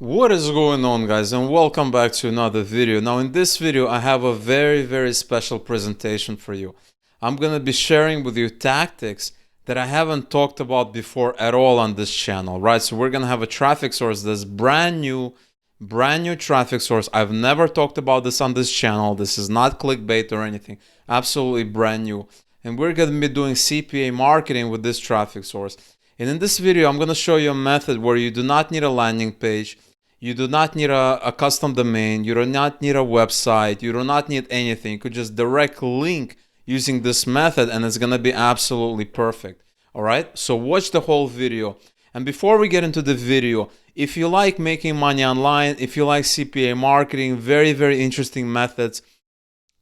What is going on, guys, and welcome back to another video. Now in this video I have a very special presentation for you. I'm gonna be sharing with you tactics that I haven't talked about before at all on this channel, right? So we're gonna have a traffic source that's brand new traffic source. I've never talked about this on this channel. This is not clickbait or anything, absolutely brand new. And we're gonna be doing CPA marketing with this traffic source. And in this video I'm gonna show you a method where you do not need a landing page. You do not need a custom domain. You do not need a website. You do not need anything. You could just direct link using this method and it's going to be absolutely perfect. All right. So watch the whole video. And before we get into the video, if you like making money online, if you like CPA marketing, very interesting methods.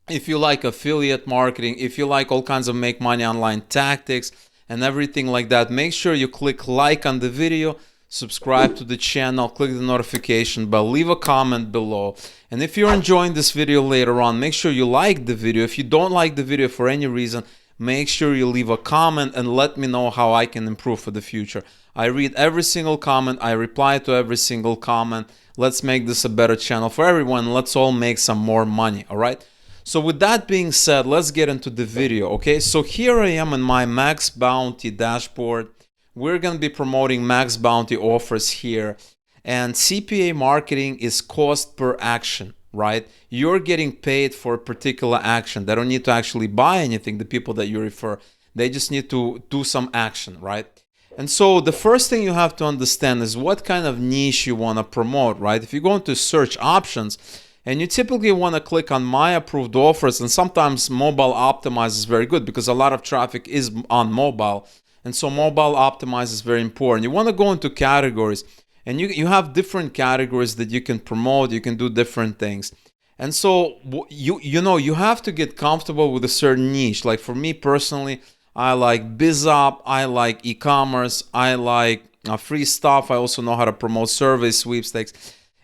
If you like affiliate marketing, if you like all kinds of make money online tactics and everything like that, make sure you click like on the video, subscribe to the channel, click the notification bell, leave a comment below. And if you're enjoying this video later on, make sure you like the video. If you don't like the video for any reason, make sure you leave a comment and let me know how I can improve for the future. I read every single comment, I reply to every single comment. Let's make this a better channel for everyone. Let's all make some more money, all right? So with that being said, let's get into the video, okay? So here I am in my MaxBounty dashboard. We're going to be promoting MaxBounty offers here, and CPA marketing is cost per action, right? You're getting paid for a particular action. They don't need to actually buy anything, the people that you refer. They just need to do some action, right? And so the first thing you have to understand is what kind of niche you want to promote, right? If you go into search options and you typically want to click on my approved offers, and sometimes mobile optimize is very good because a lot of traffic is on mobile. And so mobile optimize is very important. You want to go into categories, and you have different categories that you can promote. You can do different things. And so you have to get comfortable with a certain niche. Like for me personally, I like BizOp, I like e-commerce, I like free stuff. I also know how to promote surveys, sweepstakes.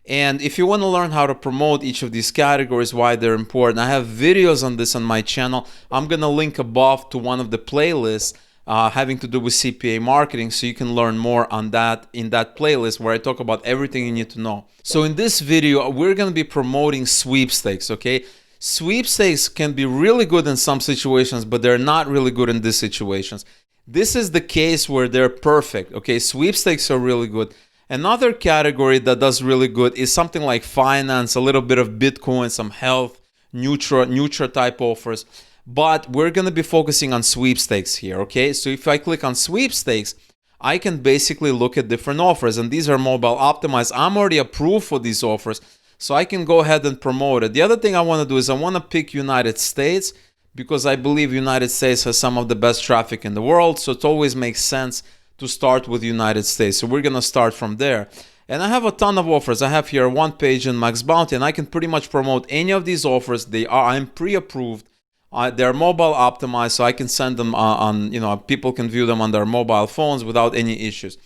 And if you want to learn how to promote each of these categories, why they're important, I have videos on this on my channel. I'm going to link above to one of the playlists having to do with CPA marketing, so you can learn more on that in that playlist where I talk about everything you need to know. So in this video, we're going to be promoting sweepstakes, okay? Sweepstakes can be really good in some situations, but they're not really good in these situations. This is the case where they're perfect, okay? Sweepstakes are really good. Another category that does really good is something like finance, a little bit of Bitcoin, some health, Nutra type offers. But we're going to be focusing on sweepstakes here, okay? So if I click on sweepstakes, I can basically look at different offers, and these are mobile optimized. I'm already approved for these offers, so I can go ahead and promote it. The other thing I want to do is I want to pick United States because I believe United States has some of the best traffic in the world, so it always makes sense to start with United States. So we're going to start from there. And I have a ton of offers. I have here one page in MaxBounty, and I can pretty much promote any of these offers. I'm pre-approved. They're mobile optimized, so I can send them people can view them on their mobile phones without any issues.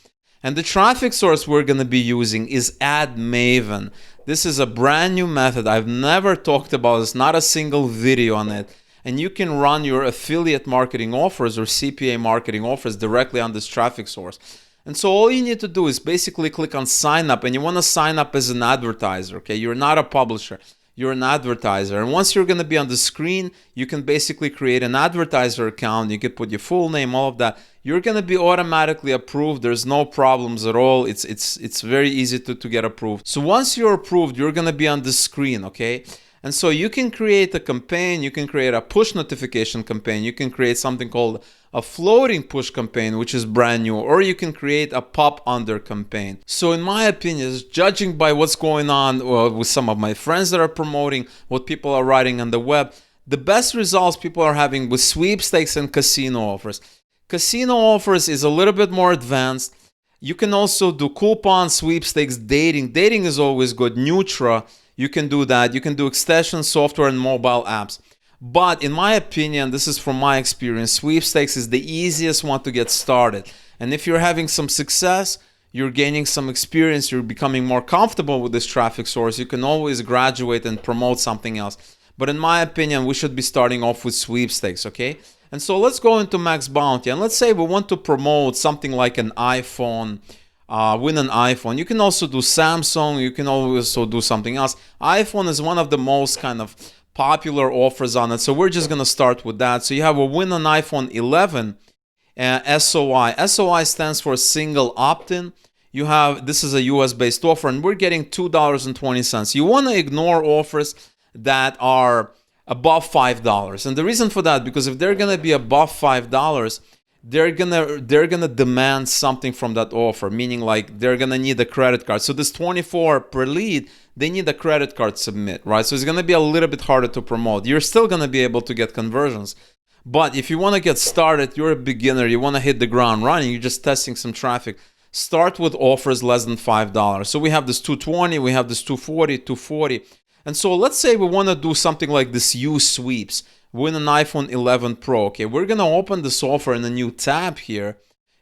And the traffic source we're going to be using is AdMaven. This is a brand new method. I've never talked about this, not a single video on it. And you can run your affiliate marketing offers or CPA marketing offers directly on this traffic source. And so all you need to do is basically click on sign up, and you want to sign up as an advertiser, okay? You're not a publisher. You're an advertiser, and once you're going to be on the screen, you can basically create an advertiser account. You can put your full name, all of that. You're going to be automatically approved. There's no problems at all. It's very easy to get approved. So once you're approved, you're going to be on the screen, okay? And so you can create a campaign. You can create a push notification campaign. You can create something called a floating push campaign, which is brand new, or you can create a pop under campaign. So in my opinion, judging by what's going on with some of my friends that are promoting, what people are writing on the web, the best results people are having with sweepstakes and casino offers. Casino offers is a little bit more advanced. You can also do coupon, sweepstakes, dating. Dating is always good. Nutra, you can do that. You can do extension software and mobile apps. But in my opinion, this is from my experience, sweepstakes is the easiest one to get started. And if you're having some success, you're gaining some experience, you're becoming more comfortable with this traffic source, you can always graduate and promote something else. But in my opinion, we should be starting off with sweepstakes, okay? And so let's go into MaxBounty, and let's say we want to promote something like an iPhone win an iPhone. You can also do Samsung. You can also do something else. iPhone is one of the most kind of popular offers on it. So we're just going to start with that. So you have a win an iPhone 11 SOI. SOI stands for single opt-in. You have, this is a US based offer and we're getting $2.20. You want to ignore offers that are above $5. And the reason for that, because if they're going to be above $5, they're gonna demand something from that offer, meaning like they're gonna need a credit card. So this 24 per lead, they need a credit card submit, right? So it's gonna be a little bit harder to promote. You're still gonna be able to get conversions, but if you want to get started, you're a beginner, you want to hit the ground running, you're just testing some traffic, start with offers less than $5. So we have this 220, we have this 240, 240, and so let's say we want to do something like this use sweeps. Win an iPhone 11 Pro. Okay, we're gonna open this offer in a new tab here,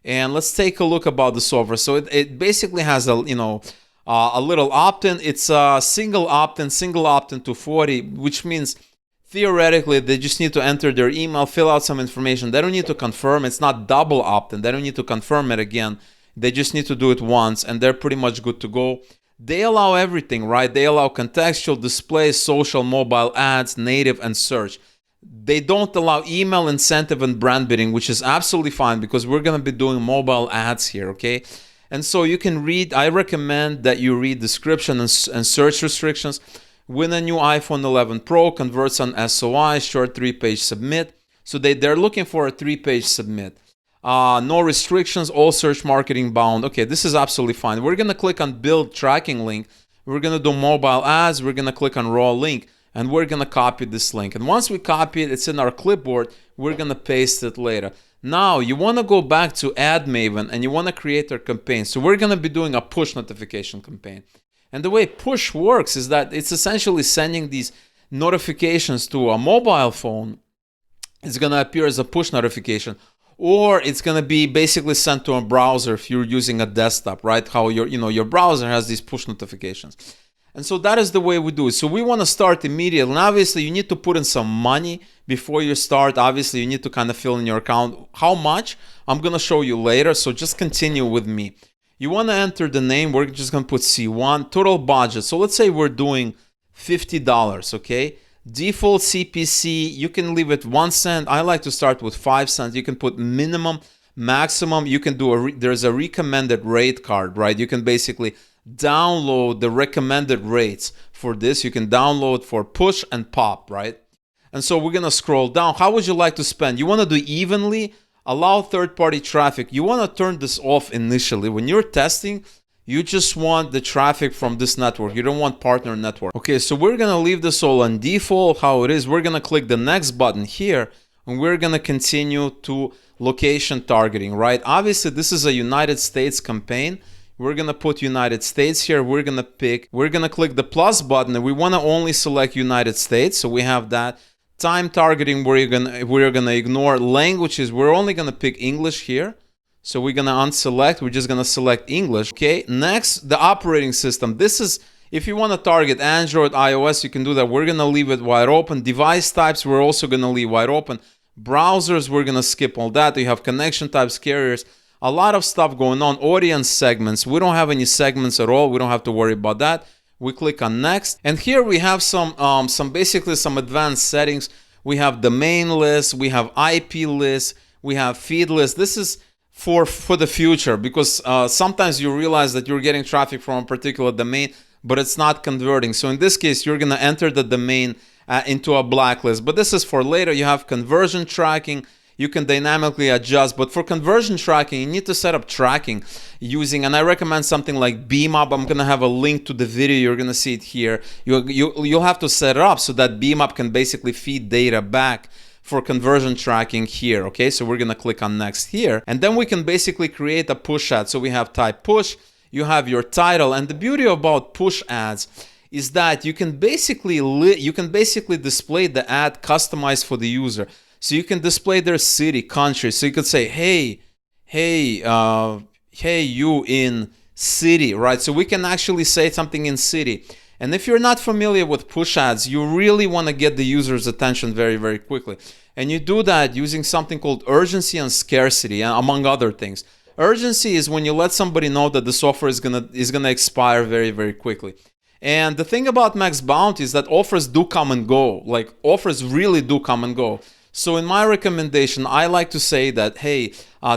and let's take a look about this offer. So it basically has a a little opt-in. It's a single opt-in to 40, which means theoretically they just need to enter their email, fill out some information. They don't need to confirm. It's not double opt-in. They don't need to confirm it again. They just need to do it once, and they're pretty much good to go. They allow everything, right? They allow contextual, display, social, mobile ads, native, and search. They don't allow email, incentive, and brand bidding, which is absolutely fine because we're going to be doing mobile ads here, okay? And so you can read, I recommend that you read description and search restrictions. Win a new iPhone 11 Pro, converts on SOI, short 3-page submit. So they're looking for a 3-page submit. No restrictions, all search marketing bound. Okay, this is absolutely fine. We're going to click on build tracking link. We're going to do mobile ads. We're going to click on raw link. And we're going to copy this link. And once we copy it, it's in our clipboard. We're going to paste it later. Now, you want to go back to AdMaven and you want to create our campaign. So we're going to be doing a push notification campaign. And the way push works is that it's essentially sending these notifications to a mobile phone. It's going to appear as a push notification. Or it's going to be basically sent to a browser if you're using a desktop, right? How your browser has these push notifications. And so that is the way we do it. So we want to start immediately. And obviously, you need to put in some money before you start. Obviously, you need to kind of fill in your account. How much? I'm going to show you later. So just continue with me. You want to enter the name. We're just going to put C1. Total budget. So let's say we're doing $50, okay? Default CPC, you can leave it 1 cent. I like to start with 5 cents. You can put minimum, maximum. You can do there's a recommended rate card, right? You can basically download the recommended rates for this. You can download for push and pop, right? And so we're gonna scroll down. How would you like to spend? You want to do evenly, allow third-party traffic. You want to turn this off initially. When you're testing, you just want the traffic from this network. You don't want partner network. Okay, so we're gonna leave this all on default, how it is. We're gonna click the next button here, and we're gonna continue to location targeting, right? Obviously, this is a United States campaign. We're gonna put United States here. We're gonna click the plus button, and we wanna only select United States. So we have that. Time targeting, we're gonna ignore languages. We're only gonna pick English here. So we're gonna unselect. We're just gonna select English. Okay. Next, the operating system. This is if you want to target Android, iOS, you can do that. We're gonna leave it wide open. Device types, we're also gonna leave wide open. Browsers, we're gonna skip all that. You have connection types, carriers. A lot of stuff going on. Audience segments. We don't have any segments at all. We don't have to worry about that. We click on next. And here we have some advanced settings. We have domain list. We have IP list. We have feed list. This is for the future because sometimes you realize that you're getting traffic from a particular domain, but it's not converting. So in this case, you're going to enter the domain into a blacklist. But this is for later. You have conversion tracking. You can dynamically adjust, but for conversion tracking, you need to set up tracking using, and I recommend something like Beamup. I'm gonna have a link to the video. You're gonna see it here. You'll have to set it up so that Beamup can basically feed data back for conversion tracking here. Okay, so we're gonna click on next here, and then we can basically create a push ad. So we have type push. You have your title, and the beauty about push ads is that you can basically display the ad customized for the user. So you can display their city, country. So you could say, hey, you in city, right? So we can actually say something in city. And if you're not familiar with push ads, you really want to get the user's attention very, very quickly. And you do that using something called urgency and scarcity, among other things. urgency is when you let somebody know that this offer is gonna expire very, very quickly. And the thing about MaxBounty is that offers do come and go. Like, offers really do come and go. So in my recommendation, I like to say that, hey,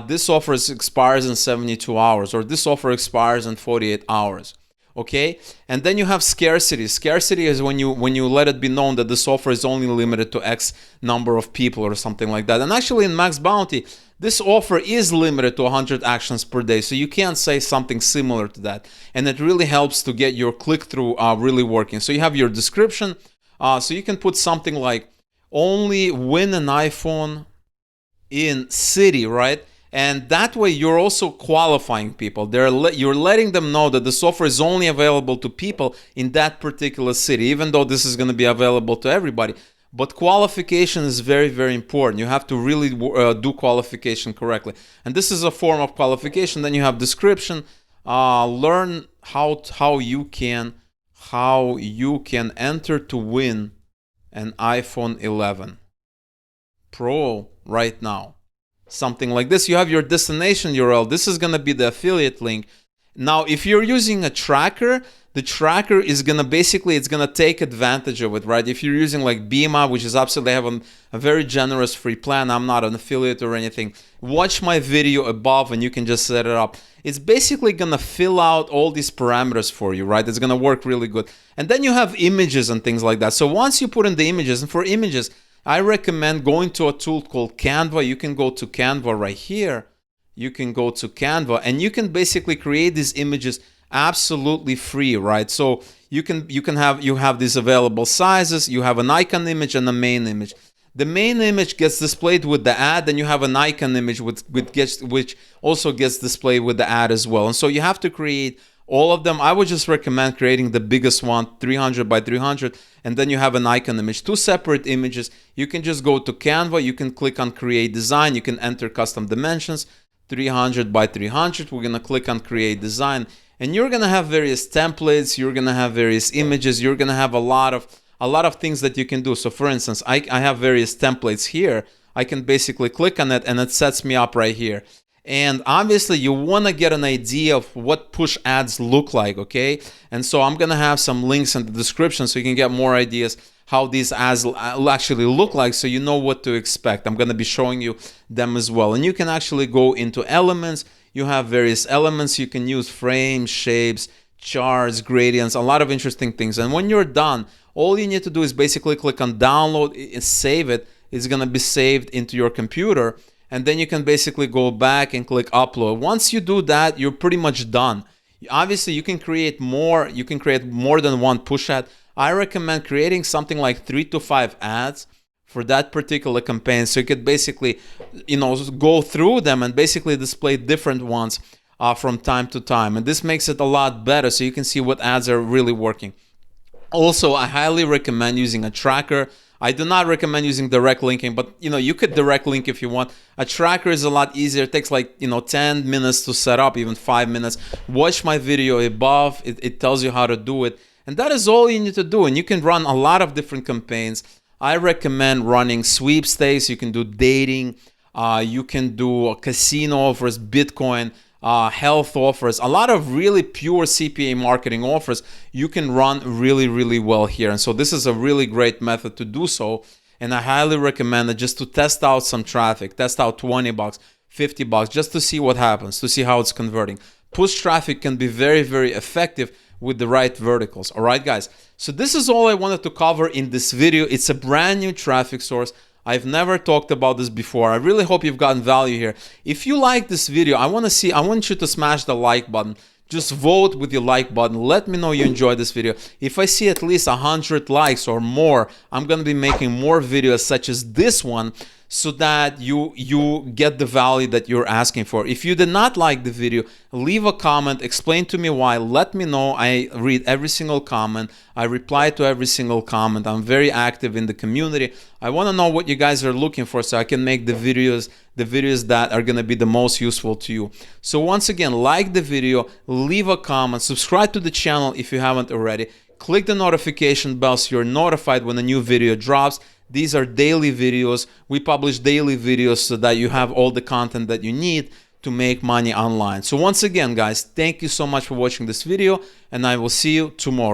this offer expires in 72 hours, or this offer expires in 48 hours. Okay, and then you have scarcity. Scarcity is when you let it be known that this offer is only limited to X number of people or something like that. And actually in MaxBounty, this offer is limited to 100 actions per day, so you can't say something similar to that. And it really helps to get your click-through really working. So you have your description, so you can put something like, only win an iPhone in city, right? And that way you're also qualifying people. You're letting them know that this offer is only available to people in that particular city, even though this is going to be available to everybody. But qualification is very, very important. You have to really do qualification correctly. And this is a form of qualification. Then you have description. Learn how you can enter to win an iPhone 11 Pro right now. Something like this. You have your destination URL. This is going to be the affiliate link. Now, if you're using a tracker, the tracker is going to basically, it's going to take advantage of it, right? If you're using like Bima, which is absolutely, I have a very generous free plan. I'm not an affiliate or anything. Watch my video above and you can just set it up. It's basically going to fill out all these parameters for you, right? It's going to work really good. And then you have images and things like that. So once you put in the images, and for images, I recommend going to a tool called Canva. You can go to Canva right here. You can go to Canva and you can basically create these images absolutely free, right? So you have these available sizes. You have an icon image and a main image. The main image gets displayed with the ad, and you have an icon image which also gets displayed with the ad as well. And so you have to create all of them. I would just recommend creating the biggest one, 300 by 300, and then you have an icon image, two separate images. You can just go to Canva, you can click on create design, you can enter custom dimensions, 300 by 300. We're gonna click on create design, and you're gonna have various templates, you're gonna have various images, you're gonna have a lot of things that you can do. So for instance, I have various templates here. I can basically click on it and it sets me up right here. And obviously you want to get an idea of what push ads look like, okay? And so I'm going to have some links in the description so you can get more ideas how these ads will actually look like, so you know what to expect. I'm going to be showing you them as well. And you can actually go into elements. You have various elements you can use: frames, shapes, charts, gradients, a lot of interesting things. And when you're done, all you need to do is basically click on download and save it. It's going to be saved into your computer. And then you can basically go back and click upload. Once you do that, you're pretty much done. Obviously, you can create more. You can create more than one push ad. I recommend creating something like 3 to 5 ads for that particular campaign. So you could basically, go through them and basically display different ones from time to time. And this makes it a lot better so you can see what ads are really working. Also, I highly recommend using a tracker. I do not recommend using direct linking, but you could direct link if you want. A tracker is a lot easier. It takes like 10 minutes to set up, even 5 minutes. Watch my video above. It tells you how to do it. And that is all you need to do. And you can run a lot of different campaigns. I recommend running sweepstakes. You can do dating. You can do casino offers, Bitcoin, health offers, a lot of really pure CPA marketing offers you can run really, really well here. And so this is a really great method to do so. And I highly recommend it just to test out some traffic, test out $20, $50, just to see what happens, to see how it's converting. Push traffic can be very, very effective with the right verticals. All right, guys. So this is all I wanted to cover in this video. It's a brand new traffic source. I've never talked about this before. I really hope you've gotten value here. If you like this video, I want you to smash the like button. Just vote with your like button. Let me know you enjoyed this video. If I see at least 100 likes or more, I'm going to be making more videos such as this one, so that you get the value that you're asking for. If you did not like the video, leave a comment, explain to me why, let me know. I read every single comment. I reply to every single comment. I'm very active in the community. I want to know what you guys are looking for so I can make the videos that are going to be the most useful to you. So once again, like the video, leave a comment, subscribe to the channel if you haven't already. Click the notification bell so you're notified when a new video drops. These are daily videos. We publish daily videos so that you have all the content that you need to make money online. So once again, guys, thank you so much for watching this video, and I will see you tomorrow.